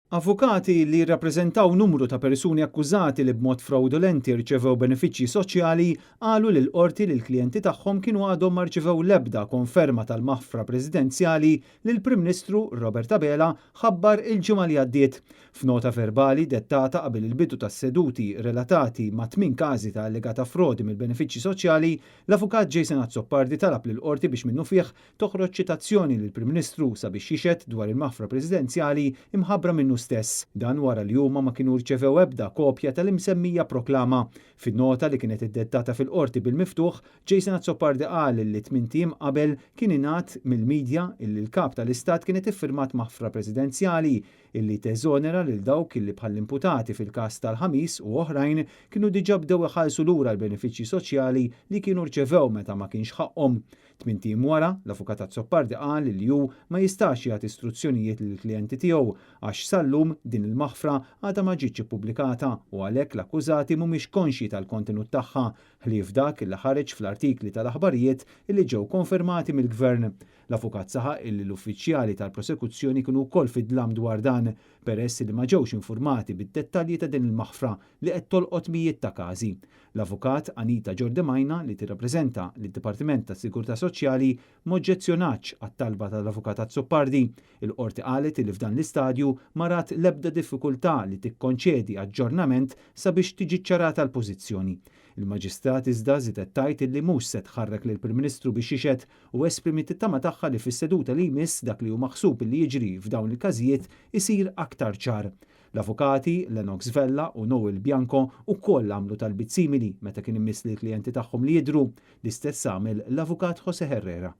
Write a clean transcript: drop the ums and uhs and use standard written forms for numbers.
Avukati li jirrappreżentaw numru ta' persuni akkużati li b'mod fraudolenti rċevew benefiċċji soċjali qalu lil qorti li l-klijenti tagħhom kienu għadhom ma rċevew l-ebda konferma tal-maħfra presidenzjali li l-Prim Ministru Robert Abela ħabbar il-ġimgħa li għaddiet. F'nota verbali dettata qabel il-bidu tas-seduti relatati ma' 8 każi ta' allegata frodi mill-benefiċċji soċjali, l-avukat Jason Azzopardi talab lil qorti biex minnu fih toħroġ ċitazzjoni lill Prim Ministru sabiex jixed dwar il-maħfra presidenzjali imħabbra minnu stess. Dan wara li huma ma kienu rċevew ebda kopja tal-imsemmija proklama. Fin-nota li kienet iddettata fil-qorti bil-miftuħ, Jason Azzopardi qal li 8 tim qabel kien ingħad mill-midja illi l-kap tal-istat kienet iffirmat maħfra presidenzjali illi teżonera lil dawk illi bħall-imputati fil-każ tal-ħamis u oħrajn kienu diġà bdew iħallsu lura l-benefiċċji soċjali li kienu rċevew meta ma kienx ħaqhom. 8 tim wara, l-avukat Azzopardi qal li hu ma jistax jagħti istruzzjonijiet lill-klijenti tiegħu għax sallum din il-maħfra għadha ma ġietx ippubblikata u għalhekk l-akkużati mhumiex konxji tal-kontenut tagħha ħlief dak illi ħareġ fl-artikli tal-aħbarijiet illi ġew konfermati mill-Gvern. L-avukat saħaq illi l-uffiċjali tal-prosekuzzjoni kienu wkoll fid-dlam dwar dan peress li ma ġewx informati bid-dettalji ta' din il-maħfra li qed tolqot mijiet ta' każi. L-avukat Anita Ġordemajna li tirrappreżenta lid-Dipartiment tas-Sigurtà Soċjali m'oġġezzjonax għat-talba tal-avukat Azzopardi. Il-qorti qalet li f'dan l-istadju ma rat l-ebda diffikultà li tikkonċedi aġġornament sabiex tiġi ċċarata l-pożizzjoni. Il-Maġistrat iżda żidet tgħid li mhux se tħarrek lill-Prim Ministru biex jixed u esprimiet it-tama tagħha li fis-seduta li jmiss dak li hu maħsub li jiġri f'dawn il-każijiet isir aktar ċar. L-avukati Lennox Vella u Noel Bianco wkoll għamlu talbiet simili meta kien imiss lill klijenti tagħhom li jidhru. L-istess għamel l-avukat Jose Herrera.